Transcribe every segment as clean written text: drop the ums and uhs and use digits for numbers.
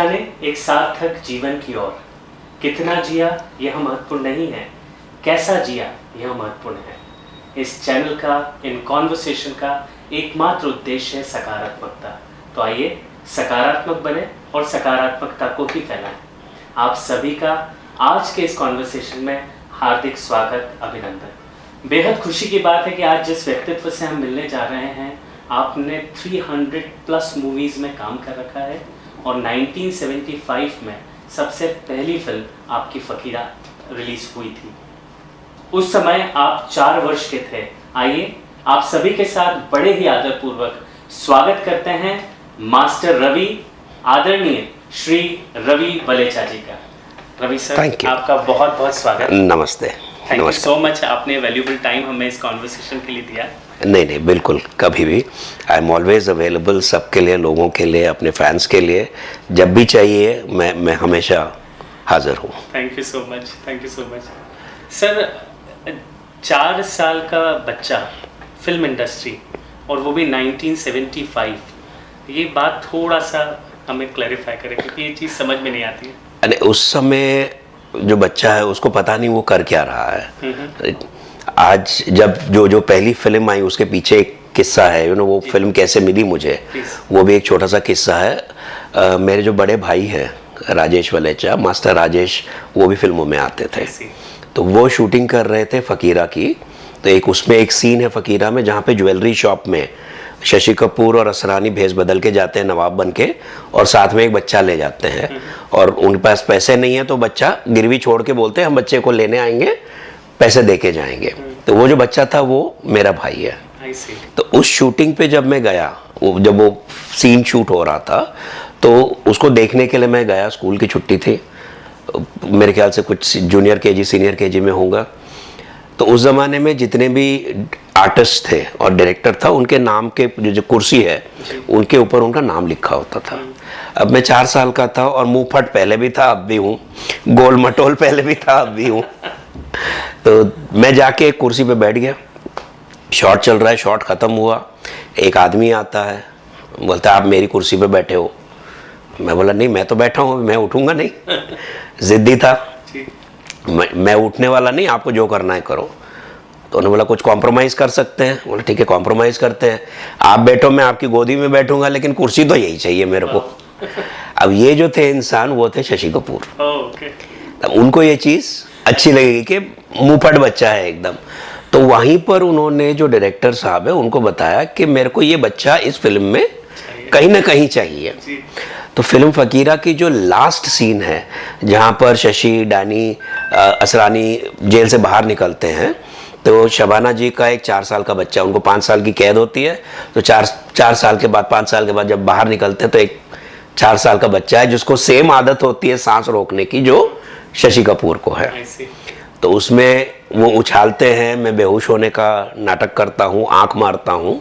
जाने एक सार्थक जीवन की ओर। कितना जिया यह महत्वपूर्ण नहीं है, कैसा जिया यह महत्वपूर्ण है। इस चैनल का, इन कॉन्वर्सेशन का एकमात्र उद्देश्य है सकारात्मकता। तो आइए सकारात्मक बने और सकारात्मकता को ही फैलाएं। आप सभी का आज के इस कॉन्वर्सेशन में हार्दिक स्वागत, अभिनंदन। बेहद खुशी की बात है कि आज जिस व्यक्तित्व से हम मिलने जा रहे हैं, आपने 300 प्लस मूवीज़ में काम कर रखा है और 1975 में सबसे पहली फिल्म आपकी फ़कीरा रिलीज हुई थी। उस समय आप 4 वर्ष के थे। आइए आप सभी के साथ बड़े ही आदरपूर्वक स्वागत करते हैं मास्टर रवि, आदरणीय श्री रवि वलेचा जी का। रवि सर, आपका बहुत बहुत स्वागत। नमस्ते। थैंक यू सो मच, आपने वैल्यूबल टाइम हमें इस कॉन्वर्सेशन के लिए दिया। नहीं, बिल्कुल, कभी भी। आई एम ऑलवेज अवेलेबल सबके लिए, लोगों के लिए, अपने फैंस के लिए। जब भी चाहिए मैं हमेशा हाजिर हूँ। Thank you so much, thank you so much. Sir, 4 साल का बच्चा, फिल्म इंडस्ट्री, और वो भी 1975, ये बात थोड़ा सा हमें क्लैरिफाई करें क्योंकि ये चीज़ समझ में नहीं आती है। अरे उस समय जो बच्चा है उसको पता नहीं वो कर क्या रहा है। आज जब जो पहली फिल्म आई उसके पीछे एक किस्सा है, वो फिल्म कैसे मिली मुझे, वो भी एक छोटा सा किस्सा है। मेरे जो बड़े भाई हैं राजेश वलेचा, मास्टर राजेश, वो भी फिल्मों में आते थे। तो वो शूटिंग कर रहे थे फ़कीरा की। तो उसमें एक सीन है फ़कीरा में जहाँ पे ज्वेलरी शॉप में शशि कपूर और असरानी भेस बदल के जाते हैं नवाब बन के, और साथ में एक बच्चा ले जाते हैं। और उनके पास पैसे नहीं है तो बच्चा गिरवी छोड़ के बोलते हैं हम बच्चे को लेने आएंगे, पैसे दे के जाएंगे। तो वो जो बच्चा था वो मेरा भाई है। तो उस शूटिंग पे जब मैं गया, जब वो सीन शूट हो रहा था, तो उसको देखने के लिए मैं गया। स्कूल की छुट्टी थी, मेरे ख्याल से कुछ जूनियर केजी सीनियर केजी में होगा। तो उस ज़माने में जितने भी आर्टिस्ट थे और डायरेक्टर था, उनके नाम के जो कुर्सी है उनके ऊपर उनका नाम लिखा होता था। अब मैं 4 साल का था और मुंह फट पहले भी था, अब भी हूँ, गोल मटोल पहले भी था, अब भी हूँ। तो मैं जाके एक कुर्सी पे बैठ गया। शॉट चल रहा है, शॉट ख़त्म हुआ, एक आदमी आता है, बोलता है आप मेरी कुर्सी पे बैठे हो। मैं बोला नहीं, मैं तो बैठा हूँ, मैं उठूँगा नहीं। ज़िद्दी था, मैं उठने वाला नहीं, आपको जो करना है करो। तो उन्होंने बोला कुछ कॉम्प्रोमाइज़ कर सकते हैं। बोला ठीक है, कॉम्प्रोमाइज़ करते हैं, आप बैठो, मैं आपकी गोदी में बैठूंगा, लेकिन कुर्सी तो यही चाहिए मेरे को। अब ये जो थे इंसान, वो थे शशि कपूर। तब उनको ये चीज़ अच्छी लगेगी कि मुंहफट बच्चा है एकदम। तो वहीं पर उन्होंने, जो डायरेक्टर साहब है, उनको बताया कि मेरे को ये बच्चा इस फिल्म में कहीं ना कहीं चाहिए। तो फिल्म फ़कीरा की जो लास्ट सीन है, जहाँ पर शशि, डैनी, असरानी जेल से बाहर निकलते हैं, तो शबाना जी का एक 4 साल का बच्चा, उनको 5 साल की कैद होती है, तो 4 साल के बाद, 5 साल के बाद जब बाहर निकलते हैं तो एक 4 साल का बच्चा है जिसको सेम आदत होती है सांस रोकने की जो शशि कपूर को है। तो उसमें वो उछालते हैं, मैं बेहोश होने का नाटक करता हूँ, आँख मारता हूँ।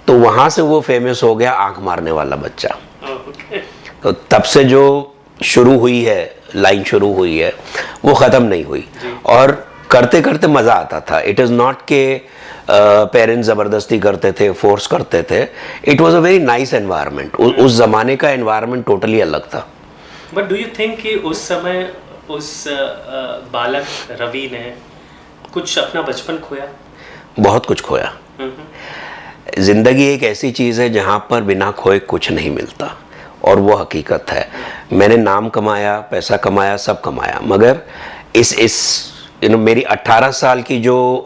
तो वहाँ से वो फेमस हो गया, आँख मारने वाला बच्चा। तो तब से जो शुरू हुई है, लाइन शुरू हुई है, वो ख़त्म नहीं हुई। और करते करते मज़ा आता था। इट इज़ नॉट के पेरेंट्स ज़बरदस्ती करते थे, फोर्स करते थे। It was a very nice environment. उस ज़माने का एनवायरनमेंट टोटली अलग था। बट डू यू थिंक कि उस समय उस बालक रवि ने कुछ अपना बचपन खोया? बहुत कुछ खोया। ज़िंदगी एक ऐसी चीज़ है जहाँ पर बिना खोए कुछ नहीं मिलता, और वो हकीकत है। मैंने नाम कमाया, पैसा कमाया, सब कमाया, मगर इस मेरी 18 साल की जो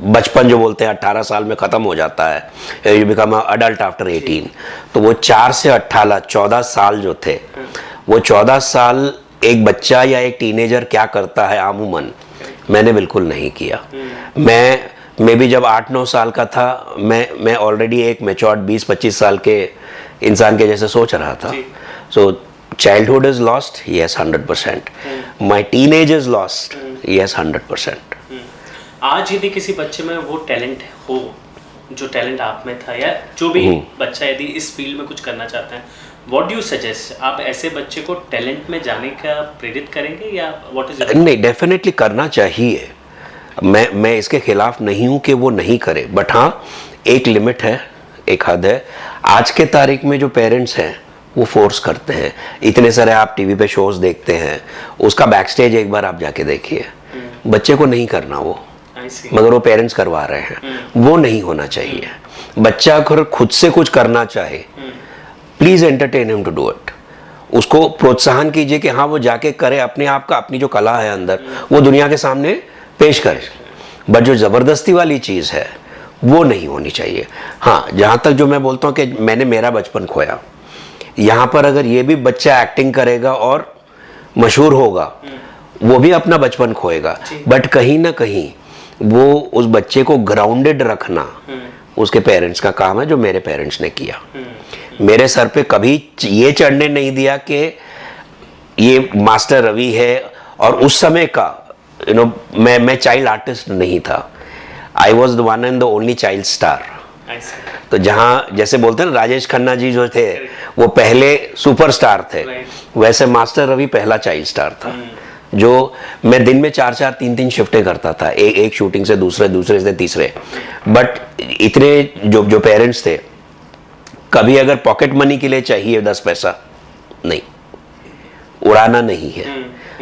बचपन जो बोलते हैं 18 साल में ख़त्म हो जाता है, यू बिकम अडल्ट आफ्टर 18। तो वो 4 से 18 14 साल जो थे, वो 14 साल एक बच्चा या एक टीनेजर क्या करता है आमूमन, मैंने बिल्कुल नहीं किया। मैं भी जब 8-9 साल का था, मैं ऑलरेडी एक मैच्योर्ड 20-25 साल के इंसान के जैसे सोच रहा था। So childhood is lost, yes 100%। My teenage is lost, yes 100%। आज यदि किसी बच्चे में वो टैलेंट हो, जो टैलेंट आप में था, या जो भी बच्चा यदि इस फील्ड में कुछ करना चाहता है, व्हाट डू यू सजेस्ट? आप ऐसे बच्चे को टैलेंट में जाने का प्रेरित करेंगे या व्हाट इज? नहीं, डेफिनेटली करना चाहिए। मैं इसके खिलाफ नहीं हूँ कि वो नहीं करे, बट हाँ एक लिमिट है, एक हद है। आज के तारीख में जो पेरेंट्स हैं वो फोर्स करते हैं। इतने सारे आप टीवी पे शोज देखते हैं, उसका बैक स्टेज एक बार आप जाके देखिए। बच्चे को नहीं करना वो, मगर वो पेरेंट्स करवा रहे हैं, वो नहीं होना चाहिए। बच्चा अगर खुद से कुछ करना चाहे, please entertain him to do it. उसको प्रोत्साहन कीजिए कि हाँ वो जाके करे, अपने आप का, अपनी जो कला है अंदर वो दुनिया के सामने पेश करे। बट जो जबरदस्ती वाली चीज है वो नहीं होनी चाहिए। हाँ, जहां तक जो मैं बोलता हूँ कि मैंने मेरा बचपन खोया, यहाँ पर अगर ये भी बच्चा एक्टिंग करेगा और मशहूर होगा, वो भी अपना बचपन खोएगा। बट कहीं ना कहीं वो उस बच्चे को ग्राउंडेड रखना उसके पेरेंट्स का काम है, जो मेरे पेरेंट्स ने किया। मेरे सर पे कभी ये चढ़ने नहीं दिया कि ये मास्टर रवि है। और उस समय का मैं चाइल्ड आर्टिस्ट नहीं था। I was the one and the only child star. तो जहाँ जैसे बोलते हैं ना, राजेश खन्ना जी जो थे वो पहले सुपरस्टार थे, वैसे मास्टर रवि पहला चाइल्ड स्टार था। जो मैं दिन में 4-4 3-3 शिफ्टें करता था, एक शूटिंग से दूसरे से तीसरे। बट इतने जो पेरेंट्स थे, कभी अगर पॉकेट मनी के लिए चाहिए 10 पैसा नहीं, उड़ाना नहीं है।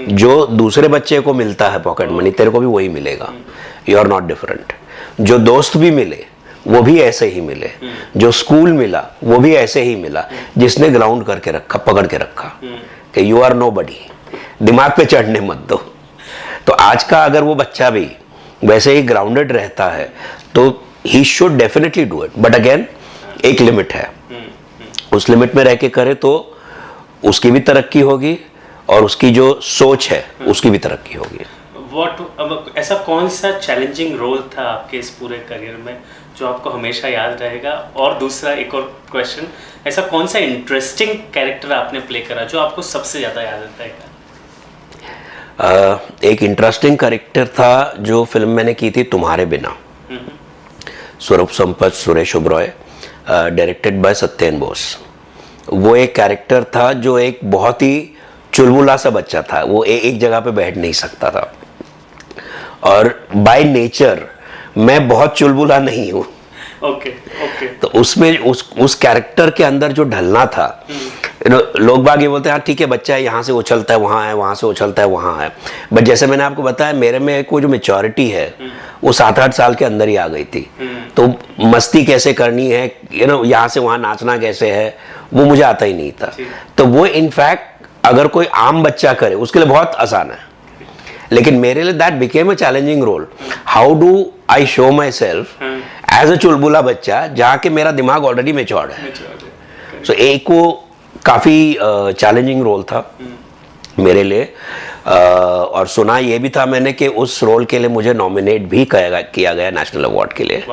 जो दूसरे बच्चे को मिलता है पॉकेट मनी, तेरे को भी वही मिलेगा। You are not different. जो दोस्त भी मिले वो भी ऐसे ही मिले, जो स्कूल मिला वो भी ऐसे ही मिला, जिसने ग्राउंड करके रखा, पकड़ के रखा कि यू आर नोबडी, दिमाग पे चढ़ने मत दो। तो आज का अगर वो बच्चा भी वैसे ही ग्राउंडेड रहता है तो he should definitely do it. But again एक लिमिट है, उस लिमिट में रह के करे तो उसकी भी तरक्की होगी और उसकी जो सोच है उसकी भी तरक्की होगी। अब ऐसा कौन सा चैलेंजिंग रोल था आपके इस पूरे करियर में जो आपको हमेशा याद रहेगा? और दूसरा एक और क्वेश्चन, ऐसा कौन सा इंटरेस्टिंग कैरेक्टर आपने प्ले करा जो आपको सबसे ज़्यादा याद रहेगा? एक इंटरेस्टिंग कैरेक्टर था जो फिल्म मैंने की थी तुम्हारे बिना, स्वरूप संपत, सुरेश ओबरॉय, डायरेक्टेड बाय सत्येन बोस। वो एक कैरेक्टर था जो एक बहुत ही चुलबुला सा बच्चा था। वो एक जगह पे बैठ नहीं सकता था, और बाय नेचर मैं बहुत चुलबुला नहीं हूँ। ओके। तो उसमें उस कैरेक्टर के अंदर जो ढलना था, लोग बाग ये बोलते हैं हाँ ठीक है बच्चा है, यहाँ से उछलता है वहाँ है, वहाँ से उछलता है वहाँ है। बट जैसे मैंने आपको बताया, मेरे में एक वो जो मेच्योरिटी है वो 7-8 साल के अंदर ही आ गई थी। तो मस्ती कैसे करनी है, यहाँ से वहाँ नाचना कैसे है, वो मुझे आता ही नहीं था। तो वो इनफैक्ट अगर कोई आम बच्चा करे उसके लिए बहुत आसान है, लेकिन मेरे लिए that became a challenging role. How do I show myself as a चुलबुला बच्चा, जहाँ के मेरा दिमाग ऑलरेडी मेच्योर्ड है। सो एक वो काफ़ी चैलेंजिंग रोल था मेरे लिए। और सुना ये भी था मैंने कि उस रोल के लिए मुझे नॉमिनेट भी किया गया नेशनल अवार्ड के लिए।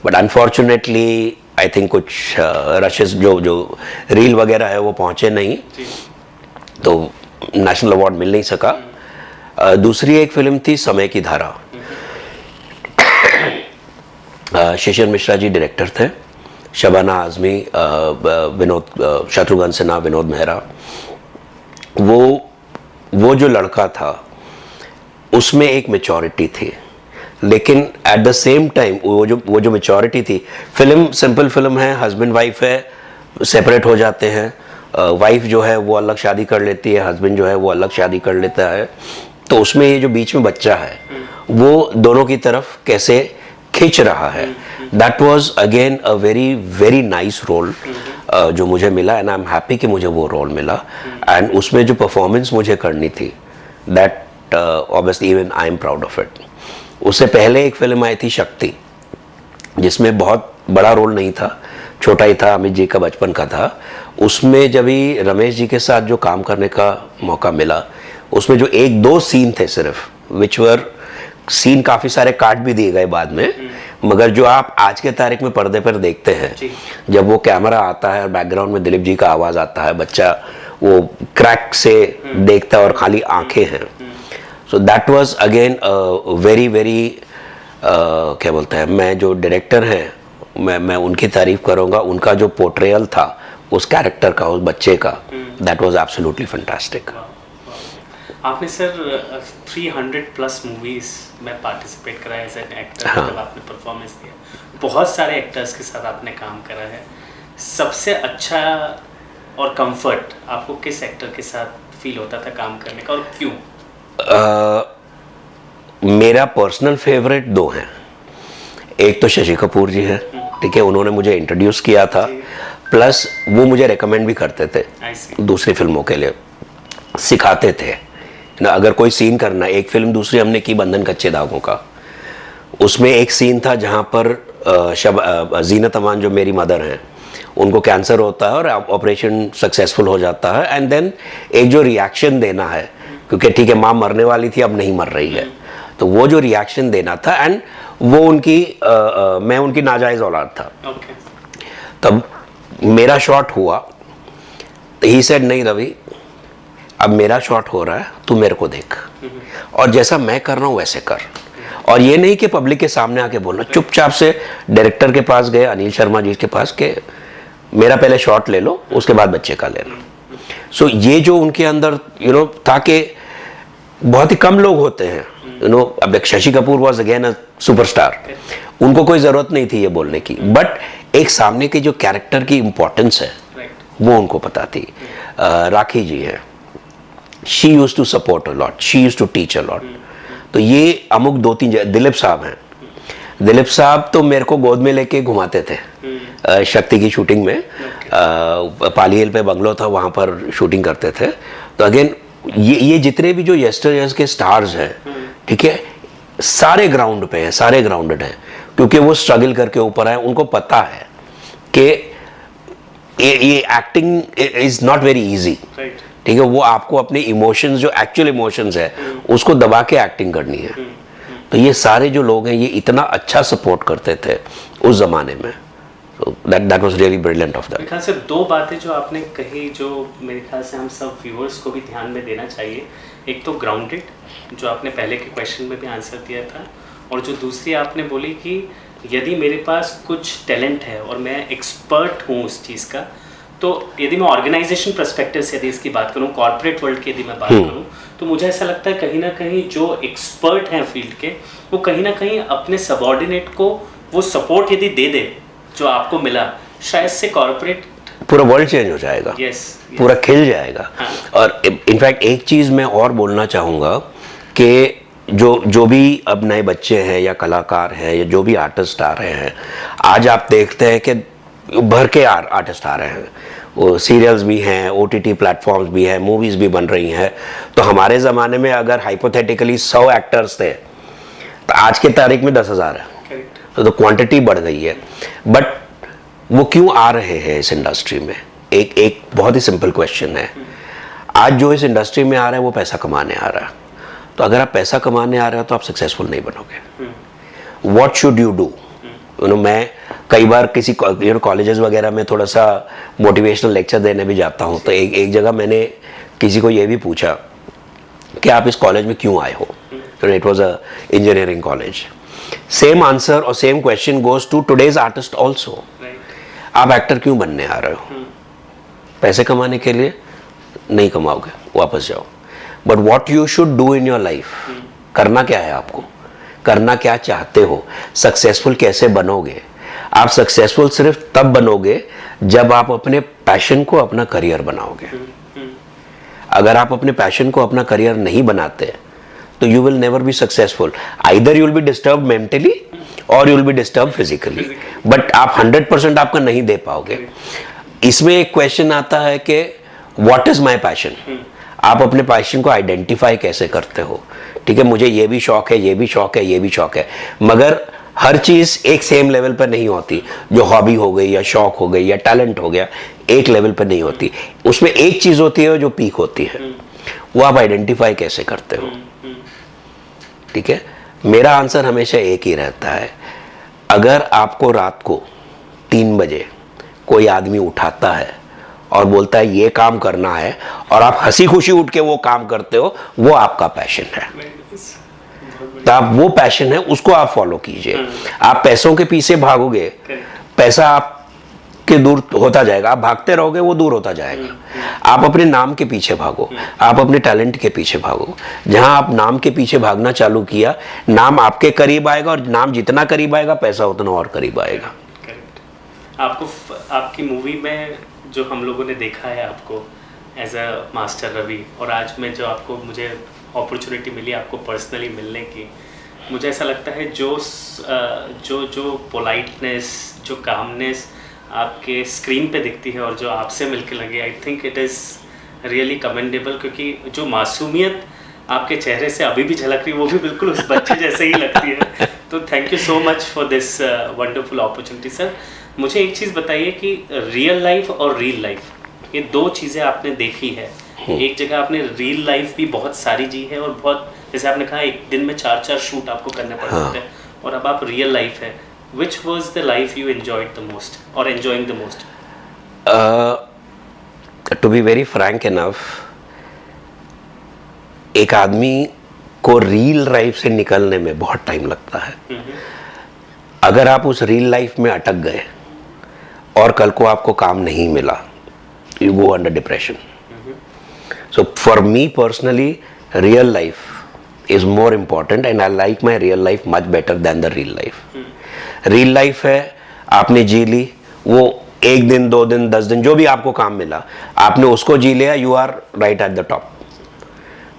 बट अनफॉर्चुनेटली आई थिंक कुछ रशेस जो रील वगैरह है वो पहुँचे नहीं, तो नेशनल अवार्ड मिल नहीं सका। दूसरी एक फिल्म थी समय की धारा, शिशिर मिश्रा जी डायरेक्टर थे, शबाना आजमी, विनोद, शत्रुघ्न सिन्हा, विनोद मेहरा। वो जो लड़का था उसमें एक मैच्योरिटी थी, लेकिन एट द सेम टाइम वो जो मैच्योरिटी थी, फिल्म सिंपल फिल्म है, हस्बैंड वाइफ है, सेपरेट हो जाते हैं, वाइफ जो है वो अलग शादी कर लेती है, हस्बैंड जो है वो अलग शादी कर लेता है। तो उसमें ये जो बीच में बच्चा है वो दोनों की तरफ कैसे खींच रहा है, that was again a very very nice role जो मुझे मिला, एंड आई एम हैप्पी कि मुझे वो रोल मिला। एंड उसमें जो परफॉर्मेंस मुझे करनी थी, that obviously even I am proud of it. उससे पहले एक फिल्म आई थी शक्ति, जिसमें बहुत बड़ा रोल नहीं था, छोटा ही था, अमित जी का बचपन का था। उसमें जब ही रमेश जी के साथ जो काम करने का मौका मिला, उसमें जो 1-2 सीन थे सिर्फ, विच वर सीन काफ़ी सारे काट भी दिए गए बाद में, मगर जो आप आज के तारीख में पर्दे पर देखते हैं, जब वो कैमरा आता है और बैकग्राउंड में दिलीप जी का आवाज़ आता है, बच्चा वो क्रैक से देखता है और खाली आंखें हैं। So that was again very very क्या बोलते हैं, मैं जो डायरेक्टर हैं मैं उनकी तारीफ करूँगा। उनका जो पोर्ट्रेयल था उस कैरेक्टर का, उस बच्चे का, दैट वाज एब्सोल्युटली फैंटास्टिक। आपने सर 300+ मूवीज में पार्टिसिपेट करा है एज एन एक्टर। जब आपने परफॉर्मेंस दिया, बहुत सारे एक्टर्स के साथ आपने काम करा है। सबसे अच्छा और कंफर्ट आपको किस एक्टर के साथ फील होता था काम करने का, और क्यों? मेरा पर्सनल फेवरेट दो हैं। एक तो शशि कपूर जी है, ठीक है, उन्होंने मुझे इंट्रोड्यूस किया था, प्लस वो मुझे रेकमेंड भी करते थे दूसरी फिल्मों के लिए, सिखाते थे ना। अगर कोई सीन करना, एक फिल्म दूसरी हमने की बंधन कच्चे धागों का, उसमें एक सीन था जहाँ पर जीनत अमान जो मेरी मदर हैं, उनको कैंसर होता है और ऑपरेशन सक्सेसफुल हो जाता है, एंड देन एक जो रिएक्शन देना है, क्योंकि ठीक है माँ मरने वाली थी अब नहीं मर रही है, तो वो जो रिएक्शन देना था, एंड वो उनकी मैं उनकी नाजायज औलाद था। तब मेरा शॉट हुआ तो ही सेड नहीं रवि, अब मेरा शॉट हो रहा है, तू मेरे को देख और जैसा मैं कर रहा हूँ वैसे कर। और ये नहीं कि पब्लिक के सामने आके बोलना, चुपचाप से डायरेक्टर के पास गए, अनिल शर्मा जी के पास, के मेरा पहले शॉट ले लो, उसके बाद बच्चे का लेना। सो ये जो उनके अंदर था कि बहुत ही कम लोग होते हैं, अब Shashi Kapoor was again a superstar, उनको कोई जरूरत नहीं थी ये बोलने की, बट एक सामने के जो कैरेक्टर की इंपॉर्टेंस है वो उनको पता थी। राखी जी है, she used to support a lot, she used to teach a lot. तो ये अमुक दो तीन, दिलीप साहब हैं, दिलीप साहब तो मेरे को गोद में लेके घुमाते थे शक्ति की शूटिंग में, पाली हिल पे बंगलो था, वहाँ पर शूटिंग करते थे। तो अगेन ये जितने भी जो यस्टरयर्स के स्टार्स हैं, ठीक है, सारे ग्राउंड पे हैं, सारे ग्राउंडेड हैं, क्योंकि वो स्ट्रगल करके ऊपर आए, उनको पता है कि ये acting is not very easy, ठीक है, वो आपको अपने इमोशंस, जो एक्चुअल इमोशंस है, उसको दबा के एक्टिंग करनी है। तो ये सारे जो लोग हैं ये इतना अच्छा सपोर्ट करते थे उस जमाने में, that was really brilliant of that। मेरे ख्याल से दो बातें जो आपने कही, जो मेरे ख्याल से हम सब व्यूअर्स को भी ध्यान में देना चाहिए। एक तो ग्राउंडेड, जो आपने पहले के क्वेश्चन में भी आंसर दिया था, और जो दूसरी आपने बोली कि यदि मेरे पास कुछ टैलेंट है और मैं एक्सपर्ट हूँ उस चीज़ का, तो यदि मैं ऑर्गेनाइजेशन पर्सपेक्टिव से यदि इसकी बात करूँ, कॉर्पोरेट वर्ल्ड की यदि मैं बात करूँ, तो मुझे ऐसा लगता है कहीं ना कहीं जो एक्सपर्ट हैं फील्ड के, वो कहीं ना कहीं अपने सबऑर्डिनेट को वो सपोर्ट यदि दे दे जो आपको मिला, शायद से कॉर्पोरेट पूरा वर्ल्ड चेंज हो जाएगा, पूरा खिल जाएगा। हाँ। और इनफैक्ट एक चीज़ मैं और बोलना चाहूँगा कि जो भी अब नए बच्चे हैं या कलाकार हैं या जो भी आर्टिस्ट आ रहे हैं, आज आप देखते हैं कि भर के आर्टिस्ट आ रहे हैं, वो सीरियल्स भी हैं, OTT प्लेटफॉर्म्स भी हैं, मूवीज़ भी बन रही हैं। तो हमारे ज़माने में अगर हाइपोथेटिकली 100 एक्टर्स थे, तो आज के तारीख में 10,000 है, तो क्वांटिटी बढ़ गई है। बट वो क्यों आ रहे हैं इस इंडस्ट्री में? एक बहुत ही सिंपल क्वेश्चन है। आज जो इस इंडस्ट्री में आ रहा है वो पैसा कमाने आ रहा है, तो अगर आप पैसा कमाने आ रहे हो तो आप सक्सेसफुल नहीं बनोगे। What should you do? मैं कई बार किसी कॉलेजेस वगैरह में थोड़ा सा मोटिवेशनल लेक्चर देने भी जाता हूँ, तो एक जगह मैंने किसी को ये भी पूछा कि आप इस कॉलेज में क्यों आए हो? It was a engineering college. Same answer और same question goes to today's artist also. आप एक्टर क्यों बनने आ रहे हो? पैसे कमाने के लिए? नहीं कमाओगे, वापस जाओ। But what you should do in your life, करना क्या है आपको, करना क्या चाहते हो, सक्सेसफुल कैसे बनोगे? आप सक्सेसफुल सिर्फ तब बनोगे जब आप अपने पैशन को अपना करियर बनाओगे। अगर आप अपने पैशन को अपना करियर नहीं बनाते तो you will never be successful. Either you will be disturb mentally और you will be disturb physically, but आप 100% आपका नहीं दे पाओगे। इसमें एक क्वेश्चन आता है कि व्हाट इज माई पैशन। आप अपने पैशन को आइडेंटिफाई कैसे करते हो? ठीक है, मुझे ये भी शौक है, ये भी शौक है, ये भी शौक है, मगर हर चीज एक सेम लेवल पर नहीं होती। जो हॉबी हो गई या शौक हो गई या टैलेंट हो गया, एक लेवल पर नहीं होती। उसमें एक चीज होती है जो पीक होती है, वो आप आइडेंटिफाई कैसे करते हो? ठीक है, मेरा आंसर हमेशा एक ही रहता है। अगर आपको रात को 3 बजे कोई आदमी उठाता है और बोलता है ये काम करना है, और आप हंसी खुशी उठ के वो काम करते हो, वो आपका पैशन है। तो आप वो पैशन है उसको आप फॉलो कीजिए। आप पैसों के पीछे भागोगे, पैसा आपके दूर होता जाएगा। आप भागते रहोगे, वो दूर होता जाएगा। आप अपने नाम के पीछे भागो, आप अपने टैलेंट के पीछे भागो। जहां आप नाम के पीछे भागना चालू किया, नाम आपके करीब आएगा, और नाम जितना करीब आएगा पैसा उतना और करीब आएगा। आपको आपकी मूवी में जो हम लोगों ने देखा है आपको एज अ मास्टर रवि, और आज मैं जो आपको मुझे अपॉर्चुनिटी मिली आपको पर्सनली मिलने की, मुझे ऐसा लगता है जो पोलाइटनेस, जो कामनेस आपके स्क्रीन पे दिखती है और जो आपसे मिलके लगे, I think it is really commendable, क्योंकि जो मासूमियत आपके चेहरे से अभी भी झलक रही है वो भी बिल्कुल उस बच्चे जैसे ही लगती है। तो thank you so much for this wonderful opportunity sir. मुझे एक चीज़ बताइए कि रियल लाइफ और रील लाइफ, ये दो चीज़ें आपने देखी है। एक जगह आपने रियल लाइफ भी बहुत सारी जी है, और बहुत, जैसे आपने कहा, एक दिन में 4-4 शूट आपको करने पड़ते हैं, और अब आप रियल लाइफ है। Which was the life you enjoyed the most और enjoying the most? To be very frank enough, एक आदमी को रियल लाइफ से निकलने में बहुत टाइम लगता है। अगर आप उस रियल लाइफ में अटक गए और कल को आपको काम नहीं मिला, you go under depression. So for me personally real life is more important, and I like my real life much better than the real life. Real life है, आपने जी ली, वो 1 दिन 2 दिन 10 दिन जो भी आपको काम मिला आपने उसको जी लिया, you are right at the top.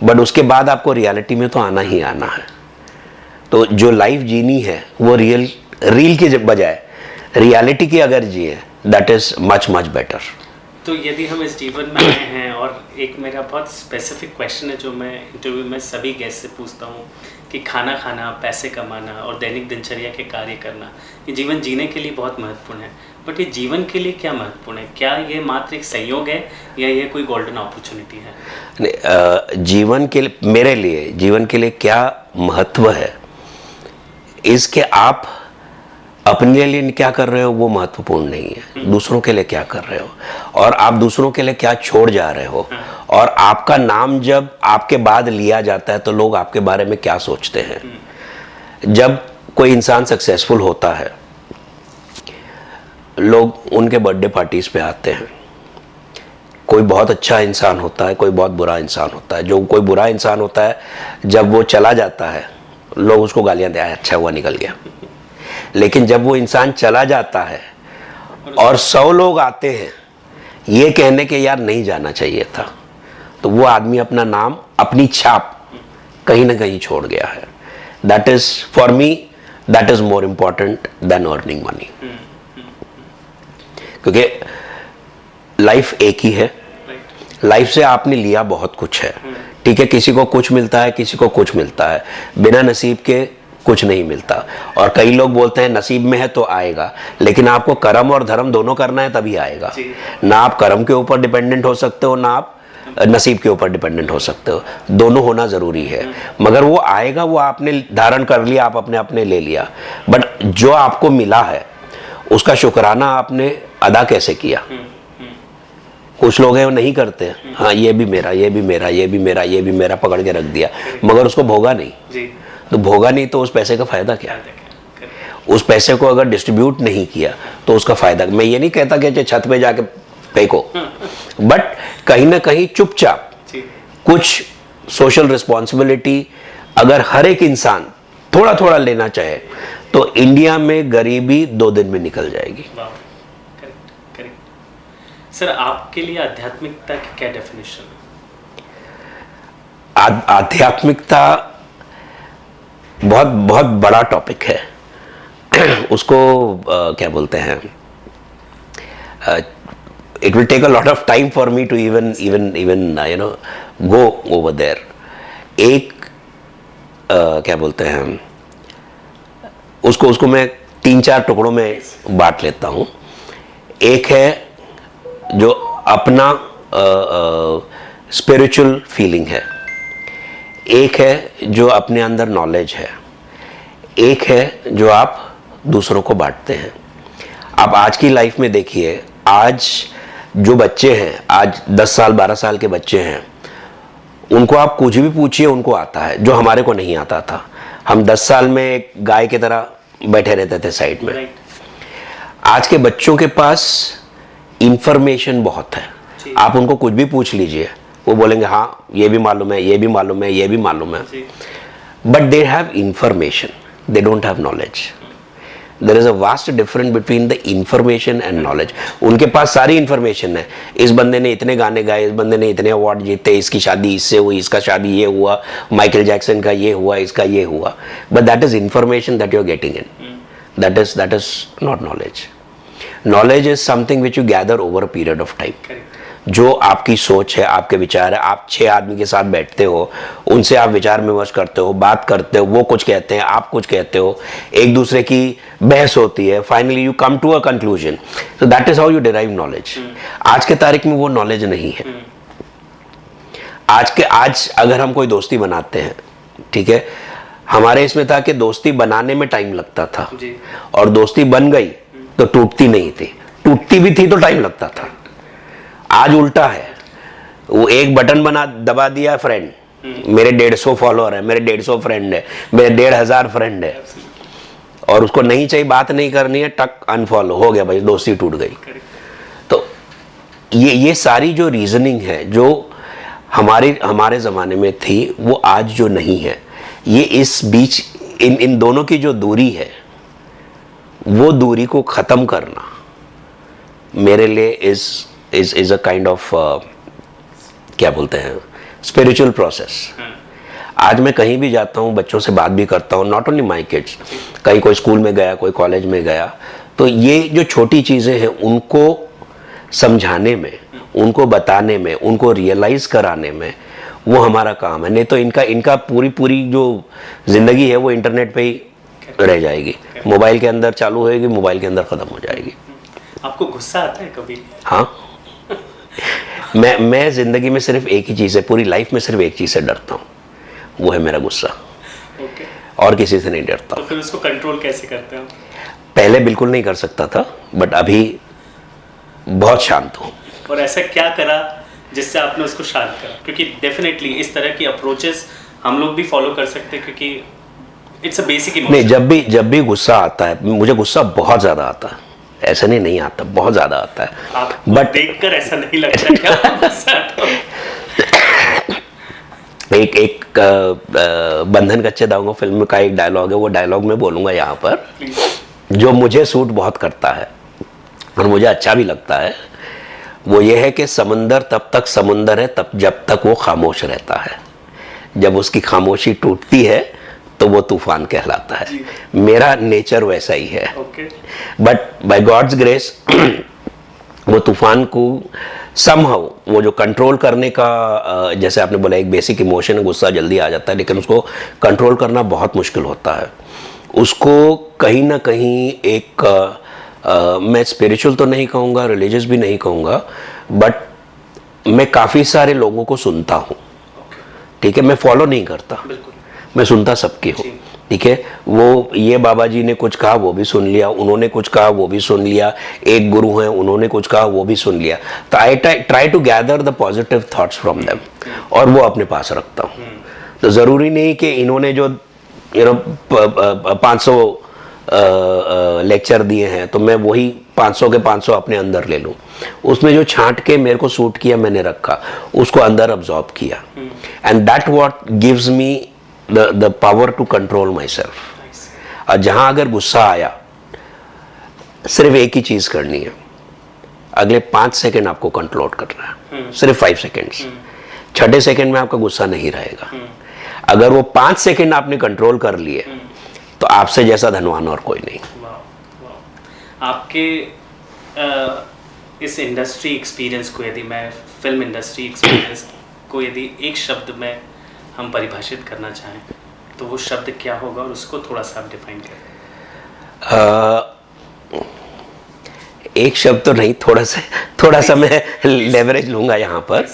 But उसके बाद आपको रियलिटी में तो आना ही आना है। तो जो लाइफ जीनी है वो रील के बजाय रियलिटी की अगर जिए, that is much much better. तो यदि हम इस जीवन में आए हैं, और एक मेरा बहुत स्पेसिफिक क्वेश्चन है जो मैं इंटरव्यू में सभी गेस्ट से पूछता हूँ, कि खाना खाना, पैसे कमाना और दैनिक दिनचर्या के कार्य करना, ये जीवन जीने के लिए बहुत महत्वपूर्ण है, बट ये जीवन के लिए क्या महत्वपूर्ण है? क्या ये मात्र एक संयोग है या ये कोई गोल्डन अपॉर्चुनिटी है? जीवन के लिए, मेरे लिए जीवन के लिए क्या महत्व है, इसके आप अपने लिए क्या कर रहे हो वो महत्वपूर्ण नहीं है, दूसरों के लिए क्या कर रहे हो, और आप दूसरों के लिए क्या छोड़ जा रहे हो, और आपका नाम जब आपके बाद लिया जाता है तो लोग आपके बारे में क्या सोचते हैं। जब कोई इंसान सक्सेसफुल होता है, लोग उनके बर्थडे पार्टीज पे आते हैं। कोई बहुत अच्छा इंसान होता है, कोई बहुत बुरा इंसान होता है। जो कोई बुरा इंसान होता है, जब वो चला जाता है लोग उसको गालियां दे, अच्छा हुआ निकल गया। लेकिन जब वो इंसान चला जाता है और 100 लोग आते हैं ये कहने के यार नहीं जाना चाहिए था, तो वो आदमी अपना नाम, अपनी छाप कहीं ना कहीं छोड़ गया है। That is for me, that is more important than earning money. क्योंकि लाइफ एक ही है, लाइफ से आपने लिया बहुत कुछ है, ठीक है। किसी को कुछ मिलता है, किसी को कुछ मिलता है, बिना नसीब के कुछ नहीं मिलता। और कई लोग बोलते हैं नसीब में है तो आएगा, लेकिन आपको कर्म और धर्म दोनों करना है तभी आएगा। ना आप कर्म के ऊपर डिपेंडेंट हो सकते हो, ना आप नसीब के ऊपर डिपेंडेंट हो सकते हो, दोनों होना जरूरी है। मगर वो आएगा, वो आपने धारण कर लिया, आप अपने अपने ले लिया, बट जो आपको मिला है उसका शुक्राना आपने अदा कैसे किया? कुछ लोग हैं वो नहीं करते, हाँ ये भी मेरा, ये भी मेरा, ये भी मेरा, ये भी मेरा, पकड़ के रख दिया, मगर उसको भोगा नहीं। तो भोगा नहीं तो उस पैसे का फायदा क्या? उस पैसे को अगर डिस्ट्रीब्यूट नहीं किया तो उसका फायदा। मैं ये नहीं कहता कि छत पे जाके फेंको, बट कहीं ना कहीं चुपचाप कुछ सोशल रिस्पॉन्सिबिलिटी अगर हर एक इंसान थोड़ा थोड़ा लेना चाहे तो इंडिया में गरीबी 2 दिन में निकल जाएगी। सर, आपके लिए आध्यात्मिकता की क्या डेफिनेशन है? आध्यात्मिकता बहुत बहुत बड़ा टॉपिक है। उसको क्या बोलते हैं, it will take a lot of time for me to even you know go over there. एक क्या बोलते हैं उसको मैं 3-4 टुकड़ों में बांट लेता हूँ। एक है जो अपना स्पिरिचुअल फीलिंग है, एक है जो अपने अंदर नॉलेज है, एक है जो आप दूसरों को बांटते हैं। आप आज की लाइफ में देखिए, आज जो बच्चे हैं, आज 10 साल 12 साल के बच्चे हैं, उनको आप कुछ भी पूछिए उनको आता है जो हमारे को नहीं आता था। हम 10 साल में एक गाय की तरह बैठे रहते थे साइड में। आज के बच्चों के पास इंफॉर्मेशन बहुत है, आप उनको कुछ भी पूछ लीजिए वो बोलेंगे हाँ ये भी मालूम है, ये भी मालूम है, ये भी मालूम है, but they have information, they don't have knowledge. There is a vast difference between the information and knowledge. उनके पास सारी इंफॉर्मेशन है, इस बंदे ने इतने गाने गाए, इस बंदे ने इतने अवार्ड जीते, इसकी शादी इससे हुई, इसका शादी ये हुआ, माइकल जैक्सन का ये हुआ, इसका ये हुआ, but that is information that you are getting in, that is not knowledge. Knowledge is something which you gather over a period of time. जो आपकी सोच है, आपके विचार है, आप 6 आदमी के साथ बैठते हो, उनसे आप विचार विमर्श करते हो, बात करते हो, वो कुछ कहते हैं, आप कुछ कहते हो, एक दूसरे की बहस होती है, finally you come to a conclusion, so that is how you derive knowledge. आज के तारीख में वो नॉलेज नहीं है। आज अगर हम कोई दोस्ती बनाते हैं, ठीक है, हमारे इसमें था कि दोस्ती बनाने में टाइम लगता था और दोस्ती बन गई तो टूटती नहीं थी, टूटती भी थी तो टाइम लगता था। आज उल्टा है, वो एक बटन दबा दिया, फ्रेंड, मेरे 150 फॉलोअर है, मेरे 150 फ्रेंड है, मेरे 1500 फ्रेंड है, और उसको नहीं चाहिए, बात नहीं करनी है, टक अनफॉलो हो गया भाई, दोस्ती टूट गई। तो ये सारी जो रीजनिंग है जो हमारे जमाने में थी, वो आज जो नहीं है, ये इस बीच इन दोनों की जो दूरी है, वो दूरी को खत्म करना मेरे लिए इज अ काइंड ऑफ क्या बोलते हैं, स्पिरिचुअल प्रोसेस। आज मैं कहीं भी जाता हूँ, बच्चों से बात भी करता हूँ, नॉट ओनली माई किड्स, कहीं कोई स्कूल में गया, कोई कॉलेज में गया, तो ये जो छोटी चीज़ें हैं उनको समझाने में, उनको बताने में, उनको रियलाइज कराने में, वो हमारा काम है। नहीं तो इनका पूरी जो जिंदगी है वो इंटरनेट पे ही रह जाएगी, मोबाइल के अंदर चालू होएगी, मोबाइल के अंदर ख़त्म हो जाएगी। आपको गुस्सा आता है कभी? हाँ, मैं जिंदगी में सिर्फ एक ही चीज़ है, पूरी लाइफ में सिर्फ एक चीज़ से डरता हूँ, वो है मेरा गुस्सा। और किसी से नहीं डरता। तो फिर उसको कंट्रोल कैसे करते हो? पहले बिल्कुल नहीं कर सकता था, बट अभी बहुत शांत हूँ। और ऐसा क्या करा जिससे आपने उसको शांत करा? क्योंकि डेफिनेटली इस तरह की अप्रोचेस हम लोग भी फॉलो कर सकते हैं, क्योंकि इट्स अ बेसिक इमोशन। नहीं, जब भी गुस्सा आता है, मुझे गुस्सा बहुत ज़्यादा आता है, ऐसा नहीं आता, बहुत ज़्यादा आता है, बट देखकर ऐसा नहीं लगता क्या? एक बंधन कच्चे दागों फिल्म का एक डायलॉग है, वो डायलॉग मैं बोलूँगा यहाँ पर, जो मुझे सूट बहुत करता है और मुझे अच्छा भी लगता है। वो ये है कि समंदर तब तक समंदर है तब जब तक वो खामोश रहता है, जब उसकी खामोशी टूटती है तो वो तूफान कहलाता है। मेरा नेचर वैसा ही है, बट बाय गॉड्स ग्रेस वो तूफान को समहाउ, वो जो कंट्रोल करने का, जैसे आपने बोला एक बेसिक इमोशन है, गुस्सा जल्दी आ जाता है, लेकिन उसको कंट्रोल करना बहुत मुश्किल होता है। उसको कहीं ना कहीं एक मैं स्पिरिचुअल तो नहीं कहूँगा, रिलीजियस भी नहीं कहूँगा, बट मैं काफ़ी सारे लोगों को सुनता हूँ, ठीक है, मैं फॉलो नहीं करता, मैं सुनता सबकी हूँ, ठीक है। वो ये बाबा जी ने कुछ कहा वो भी सुन लिया, उन्होंने कुछ कहा वो भी सुन लिया, एक गुरु हैं उन्होंने कुछ कहा वो भी सुन लिया, तो I try to gather the positive thoughts from them और वो अपने पास रखता हूँ। तो ज़रूरी नहीं कि इन्होंने जो 500 लेक्चर दिए हैं तो मैं वही 500 के 500 अपने अंदर ले लूँ। उसमें जो छांट के मेरे को सूट किया मैंने रखा, उसको अंदर अब्जॉर्ब किया, and that what gives me the power to control myself। और जहां अगर गुस्सा आया, सिर्फ एक ही चीज करनी है, अगले 5 सेकंड आपको कंट्रोल करना है, सिर्फ 5 सेकंड्स। 6ठे सेकंड में आपका गुस्सा नहीं रहेगा। अगर वो 5 सेकंड आपने कंट्रोल कर लिए तो आपसे जैसा धनवान और कोई नहीं। आपके इस इंडस्ट्री एक्सपीरियंस को, यदि मैं फिल्म इंडस्ट्री एक्सपीरियंस को यदि एक शब्द में हम परिभाषित करना चाहें तो वो शब्द क्या होगा, और उसको थोड़ा सा आप डिफाइन करें। एक शब्द तो नहीं, थोड़ा सा मैं लेवरेज लूँगा यहाँ पर।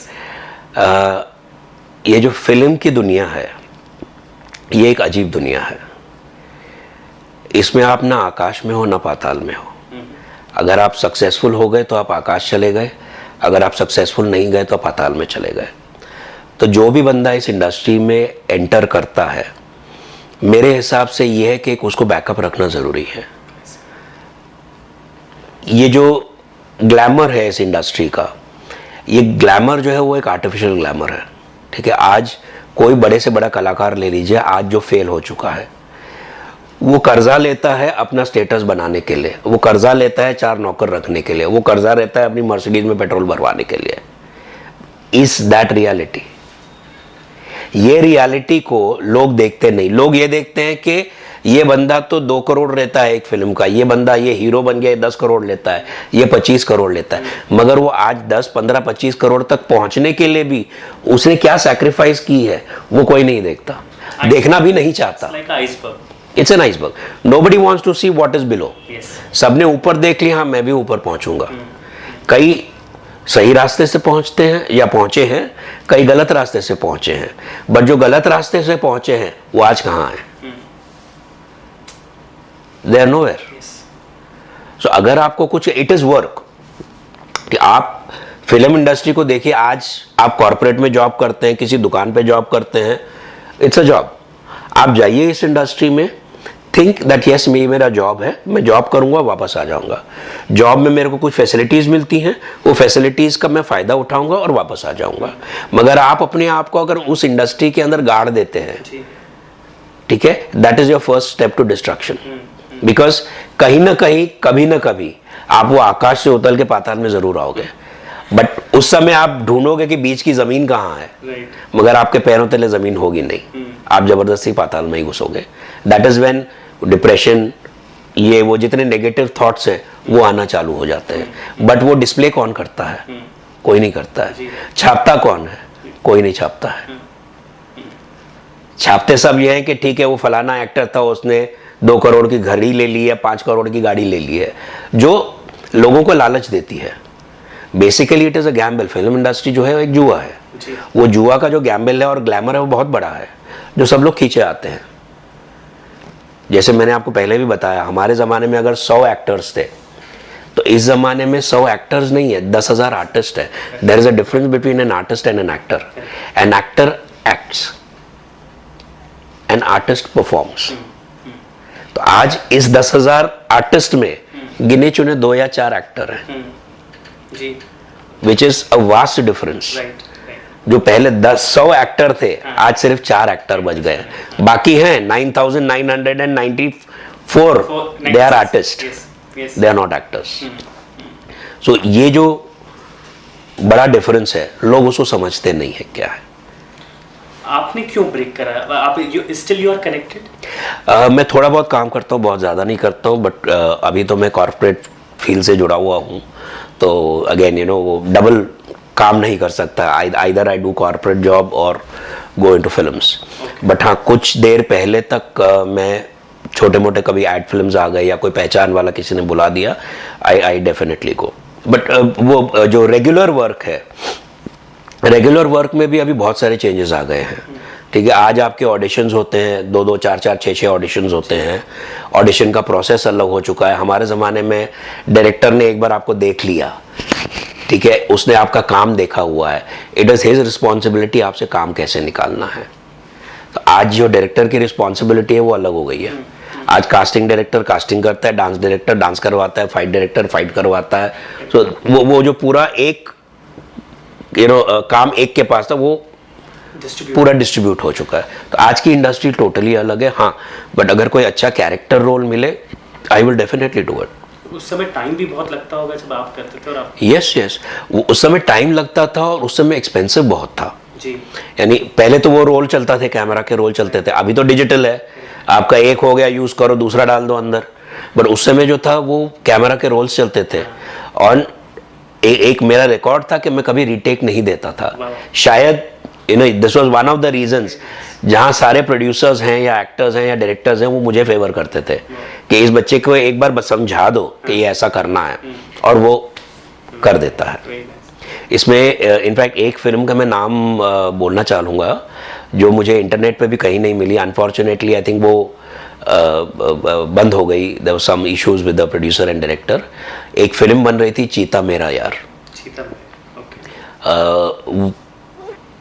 ये जो फिल्म की दुनिया है, ये एक अजीब दुनिया है। इसमें आप ना आकाश में हो ना पाताल में हो। अगर आप सक्सेसफुल हो गए तो आप आकाश चले गए, अगर आप सक्सेसफुल नहीं गए तो आप पाताल में चले गए। तो जो भी बंदा इस इंडस्ट्री में एंटर करता है, मेरे हिसाब से ये है कि उसको बैकअप रखना ज़रूरी है। ये जो ग्लैमर है इस इंडस्ट्री का, ये ग्लैमर जो है वो एक आर्टिफिशियल ग्लैमर है, ठीक है। आज कोई बड़े से बड़ा कलाकार ले लीजिए, आज जो फेल हो चुका है, वो कर्जा लेता है अपना स्टेटस बनाने के लिए, वो कर्जा लेता है 4 नौकर रखने के लिए, वो कर्जा लेता है अपनी मर्सिडीज में पेट्रोल भरवाने के लिए। Is that reality? ये रियलिटी को लोग देखते नहीं। लोग ये देखते हैं कि ये बंदा तो 2 करोड़ लेता है एक फिल्म का, ये बंदा ये हीरो बन गया 10 करोड़ लेता है, ये 25 करोड़ लेता है। मगर वो आज 10, 15, 25 करोड़ तक पहुंचने के लिए भी उसने क्या सैक्रिफाइस की है वो कोई नहीं देखता, देखना भी नहीं चाहता। It's an iceberg. Nobody wants to see what is below. सबने ऊपर देख लिया, हाँ मैं भी ऊपर पहुंचूंगा। कई सही रास्ते से पहुंचते हैं या पहुंचे हैं, कई गलत रास्ते से पहुंचे हैं, बट जो गलत रास्ते से पहुंचे हैं वो आज कहां हैं? They are nowhere. सो अगर आपको कुछ, इट इज वर्क कि आप फिल्म इंडस्ट्री को देखिए। आज आप कॉर्पोरेट में जॉब करते हैं, किसी दुकान पे जॉब करते हैं, इट्स अ जॉब। आप जाइए इस इंडस्ट्री में, थिंक दैट यस मेरा जॉब है, मैं जॉब करूंगा, वापस आ जाऊंगा। जॉब में मेरे को कुछ फैसिलिटीज मिलती हैं, वो फैसिलिटीज का मैं फायदा उठाऊंगा और वापस आ जाऊंगा। मगर आप अपने आप को अगर उस इंडस्ट्री के अंदर गाड़ देते हैं, ठीक है, that is your first step to destruction. Because कहीं ना कहीं, कभी ना कभी आप वो आकाश से उतल के पाताल में जरूर आओगे, बट उस समय आप ढूंढोगे कि बीच की जमीन कहाँ है, मगर आपके पैरों तले जमीन होगी नहीं, आप जबरदस्ती पाताल में ही घुसोगे। दैट इज व्हेन डिप्रेशन, ये वो जितने नेगेटिव थॉट्स हैं वो आना चालू हो जाते हैं। बट वो डिस्प्ले कौन करता है? कोई नहीं करता है। छापता कौन है? कोई नहीं छापता है। छापते सब ये है कि ठीक है वो फलाना एक्टर था, उसने 2 करोड़ की घड़ी ले ली है, 5 करोड़ की गाड़ी ले ली है, जो लोगों को लालच देती है। Basically it is a gamble. Film industry जो है एक जुआ है। वो जुआ का जो गैम्बल है और ग्लैमर है वो बहुत बड़ा है, जो सब लोग खींचे आते हैं। जैसे मैंने आपको पहले भी बताया, हमारे ज़माने में अगर 100 एक्टर्स थे, तो इस ज़माने में 100 एक्टर्स नहीं है, 10,000 आर्टिस्ट है। There is a difference between an artist and an actor. An actor acts, an artist performs. तो आज इस 10,000 आर्टिस्ट में गिने चुने 2 या 4 एक्टर हैं, which is a vast difference. जो पहले 100 एक्टर थे, आज सिर्फ 4 एक्टर बच गए, बाकी हैं 9,994 they are artist, they are not actors. So ये जो बड़ा डिफरेंस है, लोग उसको समझते नहीं है क्या है। आपने क्यों ब्रेक करा? आप स्टिल यू आर कनेक्टेड? मैं थोड़ा बहुत काम करता हूँ, बहुत ज़्यादा नहीं करता हूँ, बट अभी तो मैं कॉर्पोरेट फील्ड से जुड़ा हुआ हूँ, तो अगेन यू नो वो डबल काम नहीं कर सकता। Either I do corporate job और गो इनटू फिल्म्स। बट हाँ, कुछ देर पहले तक मैं छोटे मोटे कभी एड फिल्म्स आ गए या कोई पहचान वाला किसी ने बुला दिया, आई डेफिनेटली गो। बट वो जो रेगुलर वर्क है, रेगुलर वर्क में भी अभी बहुत सारे चेंजेस आ गए हैं। ठीक है, आज आपके ऑडिशंस होते हैं, 2-2, 4-4, 6-6 ऑडिशंस होते हैं। ऑडिशन का प्रोसेस अलग हो चुका है। हमारे ज़माने में डायरेक्टर ने एक बार आपको देख लिया, ठीक है, उसने आपका काम देखा हुआ है, इट इज़ हिज रिस्पॉन्सिबिलिटी आपसे काम कैसे निकालना है। तो आज जो डायरेक्टर की रिस्पॉन्सिबिलिटी है वो अलग हो गई है। आज कास्टिंग डायरेक्टर कास्टिंग करता है, डांस डायरेक्टर डांस करवाता है, फाइट डायरेक्टर फाइट करवाता है। तो वो जो पूरा एक काम एक के पास था, वो पूरा डिस्ट्रीब्यूट हो चुका है। तो आज की इंडस्ट्री टोटली अलग है। हाँ, बट अगर कोई अच्छा कैरेक्टर रोल मिले, I will definitely do it. उस समय टाइम भी बहुत लगता होगा जब आप करते थे? और आप यस, वो उस समय टाइम लगता था और उस समय एक्सपेंसिव बहुत था जी। यानी पहले तो वो रोल चलता थे, कैमरा के रोल चलते थे। अभी तो डिजिटल है, आपका एक हो गया, यूज करो, दूसरा डाल दो अंदर। बट उस समय जो था वो कैमरा के रोल्स चलते थे। और एक मेरा रिकॉर्ड था कि मैं कभी रीटेक नहीं देता था। शायद this was one of the reasons जहां सारे प्रोड्यूसर्स हैं या एक्टर्स हैं या डायरेक्टर्स हैं, वो मुझे फेवर करते थे कि इस बच्चे को एक बार बस समझा दो कि ये ऐसा करना है, और वो कर देता है। इसमें इनफैक्ट एक फिल्म का मैं नाम बोलना चाहूँगा जो मुझे इंटरनेट पे भी कहीं नहीं मिली। अनफॉर्चुनेटली आई थिंक वो बंद हो गई। There were some issues with the producer and director. एक फिल्म बन रही थी, चीता मेरा यार। चीता ओके।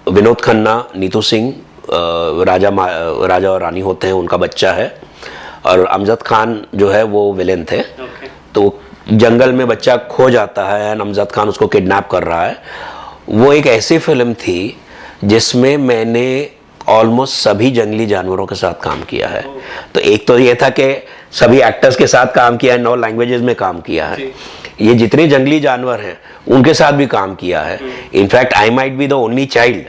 विनोद खन्ना, नीतू सिंह, राजा और रानी होते हैं, उनका बच्चा है, और अमजद खान जो है वो विलेन थे। तो जंगल में बच्चा खो जाता है, अमजद खान उसको किडनैप कर रहा है। वो एक ऐसी फिल्म थी जिसमें मैंने ऑलमोस्ट सभी जंगली जानवरों के साथ काम किया है। तो एक तो ये था कि सभी एक्टर्स के साथ काम किया है, 9 लैंग्वेजेस में काम किया है। ये जितने जंगली जानवर हैं उनके साथ भी काम किया है। In fact I might be the only child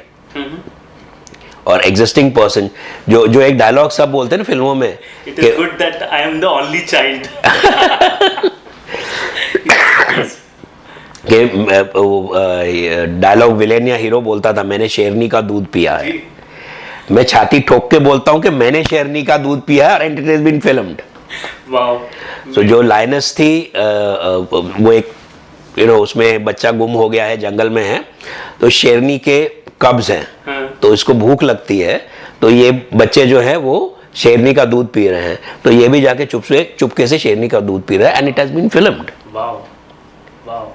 और एग्जिस्टिंग पर्सन जो एक डायलॉग सब बोलते हैं ना फिल्मों में, it is good that I am the only child. कि डायलॉग विलेन या हीरो बोलता था, मैंने शेरनी का दूध पिया है। मैं छाती ठोक के बोलता हूँ कि मैंने शेरनी का दूध पिया है, और it has been filmed. Wow. तो जो लाइनस थी वो एक उसमें बच्चा गुम हो गया है, जंगल में है, तो शेरनी के कब्ज हैं। तो इसको भूख लगती है, तो ये बच्चे जो है वो शेरनी का दूध पी रहे हैं, तो ये भी जाके चुपके से शेरनी का दूध पी रहा है, and it has been filmed. Wow wow,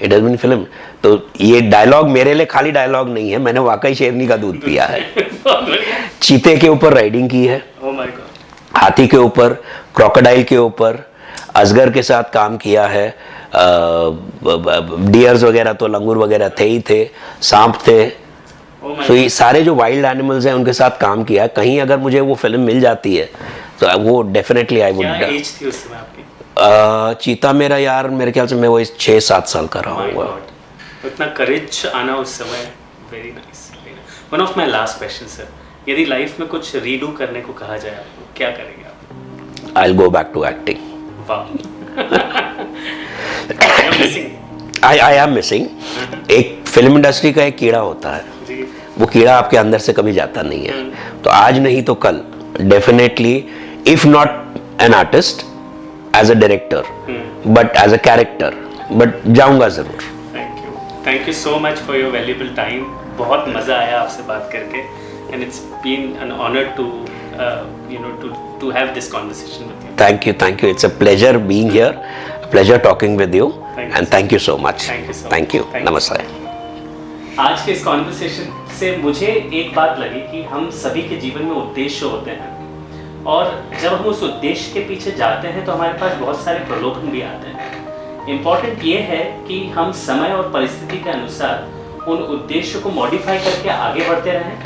it has been filmed. तो ये डायलॉग मेरे लिए खाली डायलॉग नहीं है, मैंने वाकई शेरनी का दूध पिया है। चीते के ऊपर राइडिंग की है, ओह माय गॉड, हाथी के ऊपर, क्रोकोडाइल के ऊपर, अजगर के साथ काम किया है, डियर्स वगैरह तो लंगूर वगैरह थे ही थे, सांप थे। तो ये सारे जो वाइल्ड एनिमल्स हैं उनके साथ काम किया। कहीं अगर मुझे वो फिल्म मिल जाती है तो वो डेफिनेटली आई वुड। क्या एज थी उस समय आपकी? चीता मेरा यार मेरे ख्याल से मैं वो 6-7 साल का रहा हूँ। इतना करेज आना उस समय, very nice. One of my last question sir, यदि लाइफ में कुछ रीडू करने को कहा जाए आपको, क्या करेंगे आप? I will go back to acting. I am missing. एक फिल्म इंडस्ट्री का एक कीड़ा होता है, वो कीड़ा आपके अंदर से कभी जाता नहीं है। तो आज नहीं तो कल definitely, if not an artist, as a director, but as a character, but जाऊंगा जरूर। Thank you so much for your valuable time. बहुत मज़ा आया आपसे बात करके, and it's been an honour to have this conversation with you. Thank you. It's a pleasure being here, a pleasure talking with you, and thank you so much. Thank you. नमस्ते। आज के इस कॉन्वर्सेशन से मुझे एक बात लगी कि हम सभी के जीवन में उद्देश्य होते हैं, और जब हम उस उद्देश्य के पीछे जाते हैं तो हमारे पास बहुत सारे प्रलोभन भी आते हैं। इम्पॉर्टेंट ये है कि हम समय और परिस्थिति के अनुसार उन उद्देश्य को मॉडिफाई करके आगे बढ़ते रहें,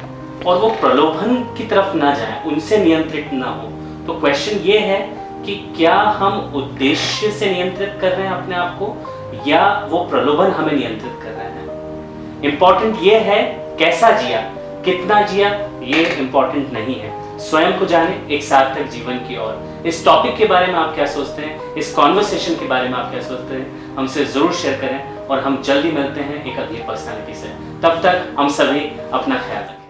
और वो प्रलोभन की तरफ ना जाएं, उनसे नियंत्रित ना हो। तो क्वेश्चन ये है कि क्या हम उद्देश्य से नियंत्रित कर रहे हैं अपने आप को, या वो प्रलोभन हमें नियंत्रित कर रहे हैं। इंपॉर्टेंट ये है कैसा जिया, कितना जिया, ये इंपॉर्टेंट नहीं है। स्वयं को जाने, एक सार्थक जीवन की ओर। इस टॉपिक के बारे में आप क्या सोचते हैं, इस कॉन्वर्सेशन के बारे में आप क्या सोचते हैं, हमसे जरूर शेयर करें, और हम जल्दी मिलते हैं एक अगली पर्सनालिटी से। तब तक हम सभी अपना ख्याल रखें।